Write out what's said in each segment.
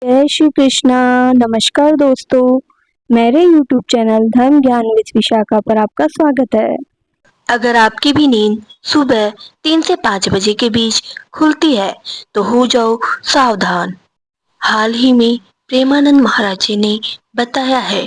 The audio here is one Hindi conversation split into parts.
जय श्री कृष्णा। नमस्कार दोस्तों, मेरे YouTube चैनल धर्म ज्ञान विद विशाखा पर आपका स्वागत है। अगर आपकी भी नींद सुबह 3 से 5 बजे के बीच खुलती है तो हो जाओ सावधान। हाल ही में प्रेमानंद महाराज जी ने बताया है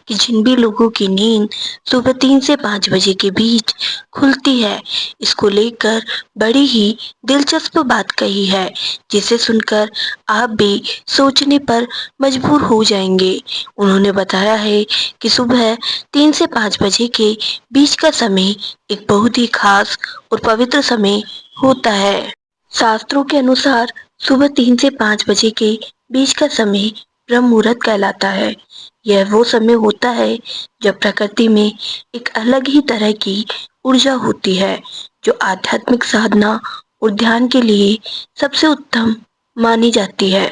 कि जिन भी लोगों की नींद सुबह 3 से 5 बजे के बीच खुलती है, इसको लेकर बड़ी ही दिलचस्प बात कही है, जिसे सुनकर आप भी सोचने पर मजबूर हो जाएंगे। उन्होंने बताया है कि सुबह 3 से 5 बजे के बीच का समय एक बहुत ही खास और पवित्र समय होता है। शास्त्रों के अनुसार सुबह 3 से 5 बजे के बीच का समय ब्रह्म मुहूर्त कहलाता है। यह वो समय होता है जब प्रकृति में एक अलग ही तरह की ऊर्जा होती है, जो आध्यात्मिक साधना और ध्यान के लिए सबसे उत्तम मानी जाती है।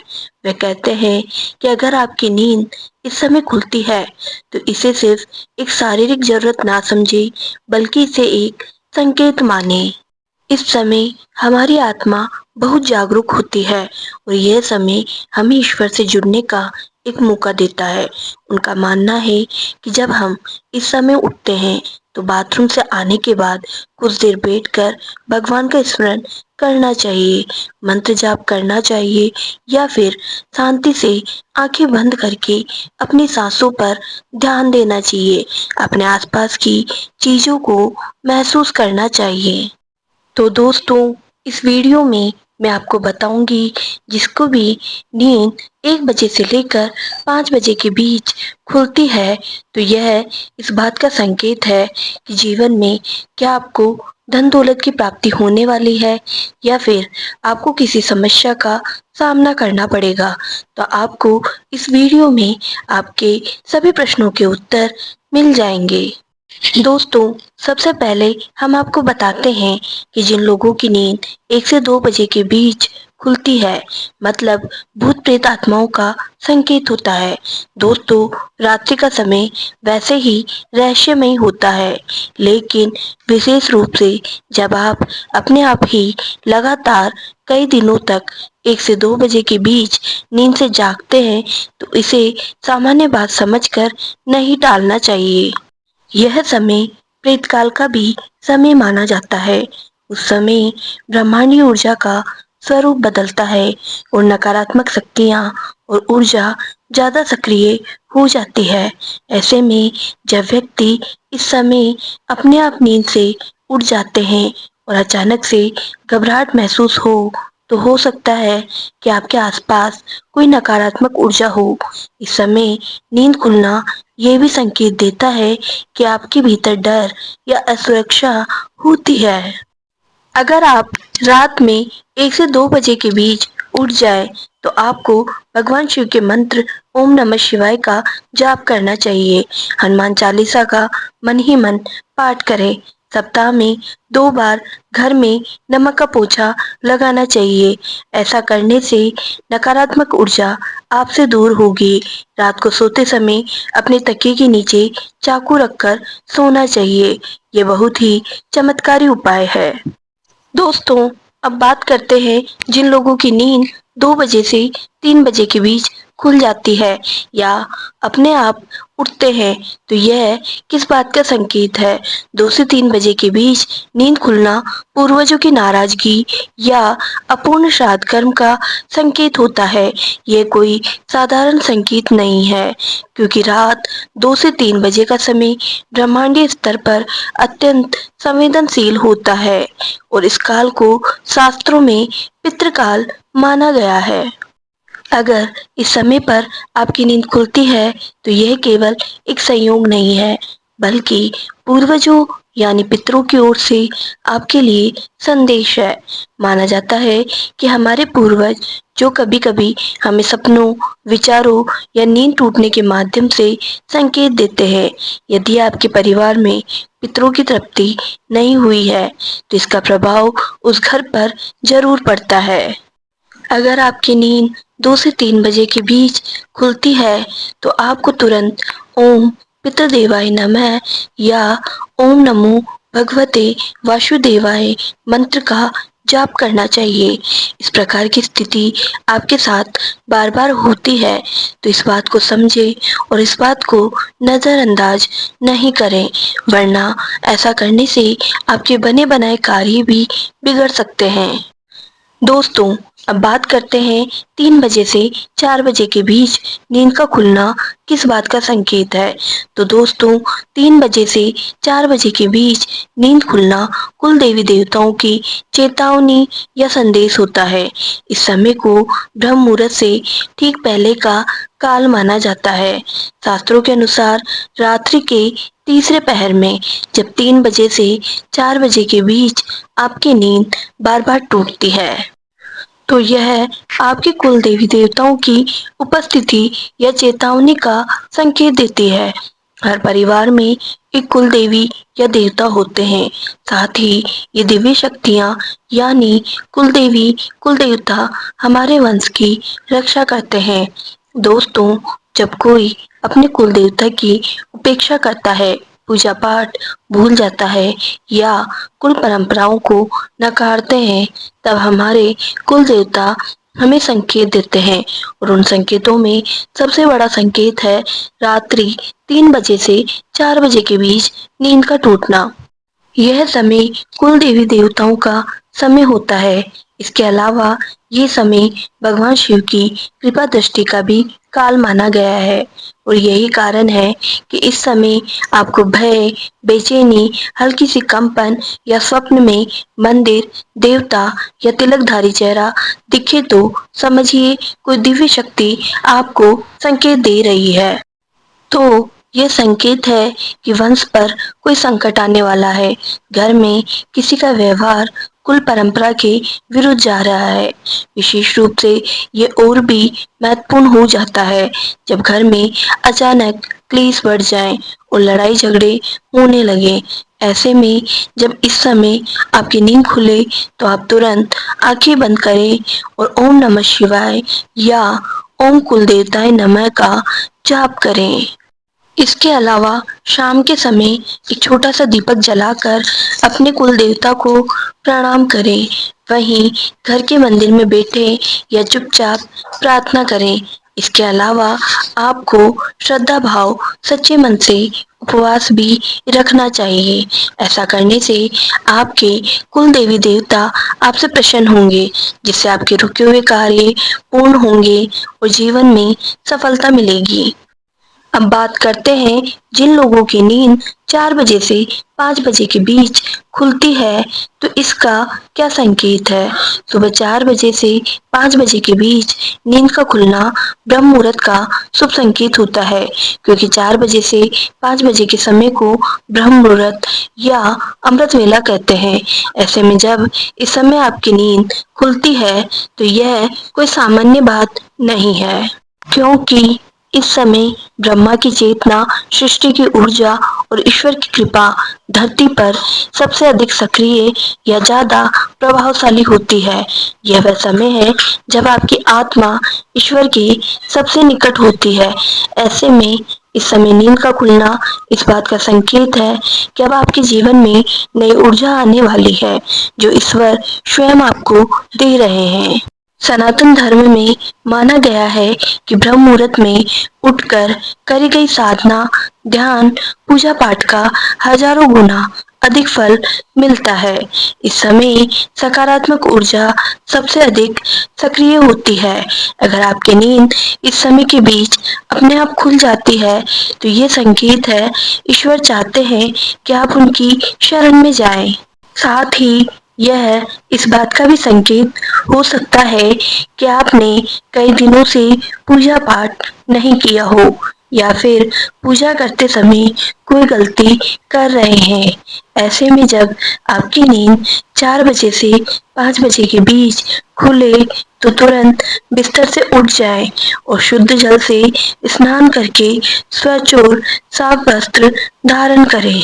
वे कहते हैं कि अगर आपकी नींद इस समय खुलती है तो इसे सिर्फ एक शारीरिक जरूरत ना समझे, बल्कि इसे एक संकेत माने। इस समय हमारी आत्मा बहुत जागरूक होती है और यह समय हमें ईश्वर से जुड़ने का एक मौका देता है। उनका मानना है कि जब हम इस समय उठते हैं तो बाथरूम से आने के बाद कुछ देर बैठकर भगवान का स्मरण करना चाहिए, मंत्र जाप करना चाहिए या फिर शांति से आंखें बंद करके अपनी सांसों पर ध्यान देना चाहिए। अपने आसपास की चीजों को महसूस करना चाहिए। तो दोस्तों, इस वीडियो में मैं आपको बताऊंगी जिसको भी नींद 1 बजे से लेकर 5 बजे के बीच खुलती है तो यह इस बात का संकेत है कि जीवन में क्या आपको धन दौलत की प्राप्ति होने वाली है या फिर आपको किसी समस्या का सामना करना पड़ेगा। तो आपको इस वीडियो में आपके सभी प्रश्नों के उत्तर मिल जाएंगे। दोस्तों, सबसे पहले हम आपको बताते हैं कि जिन लोगों की नींद 1 से 2 बजे के बीच खुलती है, मतलब भूत प्रेत आत्माओं का संकेत होता है। दोस्तों, रात्रि का समय वैसे ही रहस्यमय होता है, लेकिन विशेष रूप से जब आप अपने आप ही लगातार कई दिनों तक 1 से 2 बजे के बीच नींद से जागते हैं तो इसे सामान्य बात समझकर नहीं टालना चाहिए। यह समय प्रेतकाल का भी समय माना जाता है। उस समय ब्रह्मांडीय ऊर्जा का स्वरूप बदलता है और नकारात्मक शक्तियां और ऊर्जा ज्यादा सक्रिय हो जाती है। ऐसे में जब व्यक्ति इस समय अपने आप नींद से उठ जाते हैं और अचानक से घबराहट महसूस तो हो सकता है कि आपके आसपास कोई नकारात्मक ऊर्जा हो। इस समय नींद खुलना ये भी संकेत देता है कि आपके भीतर डर या असुरक्षा होती है। अगर आप रात में 1 से 2 बजे के बीच उठ जाए तो आपको भगवान शिव के मंत्र ओम नमः शिवाय का जाप करना चाहिए। हनुमान चालीसा का मन ही मन पाठ करें। सप्ताह में 2 बार घर में नमक का पोछा लगाना चाहिए। ऐसा करने से नकारात्मक ऊर्जा आपसे दूर होगी। रात को सोते समय अपने तकिए के नीचे चाकू रखकर सोना चाहिए। ये बहुत ही चमत्कारी उपाय है। दोस्तों, अब बात करते हैं जिन लोगों की नींद 2 बजे से 3 बजे के बीच खुल जाती है या अपने आप उठते हैं तो यह किस बात का संकेत है। 2 से 3 बजे के बीच नींद खुलना पूर्वजों की नाराजगी या अपूर्ण श्राद्ध कर्म का संकेत होता है। यह कोई साधारण संकेत नहीं है, क्योंकि रात 2 से 3 बजे का समय ब्रह्मांडीय स्तर पर अत्यंत संवेदनशील होता है और इस काल को शास्त्रों में पितृकाल माना गया है। अगर इस समय पर आपकी नींद खुलती है तो यह केवल एक संयोग नहीं है, बल्कि पूर्वजों यानी पितरों की ओर से आपके लिए संदेश है। माना जाता है कि हमारे पूर्वज जो कभी कभी हमें सपनों, विचारों या नींद टूटने के माध्यम से संकेत देते हैं। यदि आपके परिवार में पितरों की तृप्ति नहीं हुई है तो इसका प्रभाव उस घर पर जरूर पड़ता है। अगर आपकी नींद 2 से 3 बजे के बीच खुलती है तो आपको तुरंत ओम पितृदेवाय नमः या ओम नमो भगवते वासुदेवाय मंत्र का जाप करना चाहिए। इस प्रकार की स्थिति आपके साथ बार बार होती है तो इस बात को समझें और इस बात को नज़रअंदाज नहीं करें, वरना ऐसा करने से आपके बने बनाए कार्य भी बिगड़ सकते हैं। दोस्तों, अब बात करते हैं 3 बजे से 4 बजे के बीच नींद का खुलना किस बात का संकेत है। तो दोस्तों, 3 बजे से 4 बजे के बीच नींद खुलना कुल देवी देवताओं की चेतावनी या संदेश होता है। इस समय को ब्रह्म मुहूर्त से ठीक पहले का काल माना जाता है। शास्त्रों के अनुसार रात्रि के तीसरे पहर में जब 3 बजे से 4 बजे के बीच आपकी नींद बार बार टूटती है तो यह आपके कुल देवी देवताओं की उपस्थिति या चेतावनी का संकेत देती है। हर परिवार में एक कुल देवी या देवता होते हैं। साथ ही ये दिव्य शक्तियाँ यानी कुल देवी कुल देवता हमारे वंश की रक्षा करते हैं। दोस्तों, जब कोई अपने कुल देवता की उपेक्षा करता है, पूजा पाठ भूल जाता है या कुल परंपराओं को नकारते हैं, तब हमारे कुल देवता हमें संकेत देते हैं और उन संकेतों में सबसे बड़ा संकेत है रात्रि 3 बजे से 4 बजे के बीच नींद का टूटना। यह समय कुल देवी देवताओं का समय होता है। इसके अलावा ये समय भगवान शिव की कृपा दृष्टि का भी काल माना गया है और यही कारण है कि इस समय आपको भय, बेचैनी, हल्की सी कंपन या स्वप्न में मंदिर, देवता या तिलकधारी चेहरा दिखे तो समझिए कोई दिव्य शक्ति आपको संकेत दे रही है। तो यह संकेत है कि वंश पर कोई संकट आने वाला है। घर में किसी का व्यवहार कुल परंपरा के विरुद्ध जा रहा है। विशेष रूप से ये और भी महत्वपूर्ण हो जाता है जब घर में अचानक क्लेश बढ़ जाए और लड़ाई झगड़े होने लगे। ऐसे में जब इस समय आपकी नींद खुले तो आप तुरंत आंखें बंद करें और ओम नमः शिवाय या ओम कुल देवताय नमः का जाप करें। इसके अलावा शाम के समय एक छोटा सा दीपक जलाकर अपने कुल देवता को प्रणाम करें। वहीं घर के मंदिर में बैठे या चुपचाप प्रार्थना करें। इसके अलावा आपको श्रद्धा भाव सच्चे मन से उपवास भी रखना चाहिए। ऐसा करने से आपके कुल देवी देवता आपसे प्रसन्न होंगे, जिससे आपके रुके हुए कार्य पूर्ण होंगे और जीवन में सफलता मिलेगी। अब बात करते हैं जिन लोगों की नींद 4 बजे से 5 बजे के बीच खुलती है तो इसका क्या संकेत है। सुबह 4 बजे से 5 बजे के बीच नींद का खुलना ब्रह्म मुहूर्त का शुभ संकेत होता है, क्योंकि 4 बजे से 5 बजे के समय को ब्रह्म मुहूर्त या अमृत वेला कहते हैं। ऐसे में जब इस समय आपकी नींद खुलती है तो यह कोई सामान्य बात नहीं है, क्योंकि इस समय ब्रह्मा की चेतना, सृष्टि की ऊर्जा और ईश्वर की कृपा धरती पर सबसे अधिक सक्रिय या ज्यादा प्रभावशाली होती है। यह वह समय है जब आपकी आत्मा ईश्वर के सबसे निकट होती है। ऐसे में इस समय नींद का खुलना इस बात का संकेत है कि अब आपके जीवन में नई ऊर्जा आने वाली है, जो ईश्वर स्वयं आपको दे रहे हैं। सनातन धर्म में माना गया है कि ब्रह्म मुहूर्त में उठकर करी गई साधना, ध्यान, पूजा पाठ का हजारों गुना अधिक फल मिलता है। इस समय सकारात्मक ऊर्जा सबसे अधिक सक्रिय होती है। अगर आपकी नींद इस समय के बीच अपने आप खुल जाती है तो ये संकेत है ईश्वर चाहते हैं कि आप उनकी शरण में जाएं। साथ ही यह इस बात का भी संकेत हो सकता है कि आपने कई दिनों से पूजा पाठ नहीं किया हो या फिर पूजा करते समय कोई गलती कर रहे हैं। ऐसे में जब आपकी नींद 4 बजे से 5 बजे के बीच खुले तो तुरंत बिस्तर से उठ जाएं और शुद्ध जल से स्नान करके स्वच्छ और साफ वस्त्र धारण करें।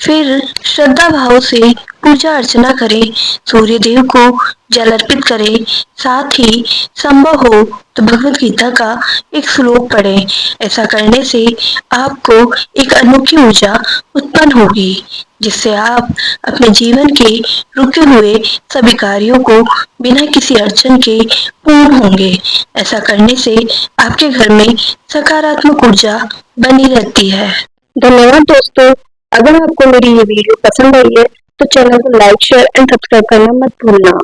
फिर श्रद्धा भाव से पूजा अर्चना करें, सूर्य देव को जल अर्पित करें, साथ ही संभव हो तो भगवत गीता का एक श्लोक पढ़ें। ऐसा करने से आपको एक अनोखी ऊर्जा उत्पन्न होगी, जिससे आप अपने जीवन के रुके हुए सभी कार्यों को बिना किसी अड़चन के पूर्ण होंगे। ऐसा करने से आपके घर में सकारात्मक ऊर्जा बनी रहती है। धन्यवाद दोस्तों। अगर आपको मेरी ये वीडियो पसंद आई है तो चैनल को लाइक, शेयर एंड सब्सक्राइब करना मत भूलना।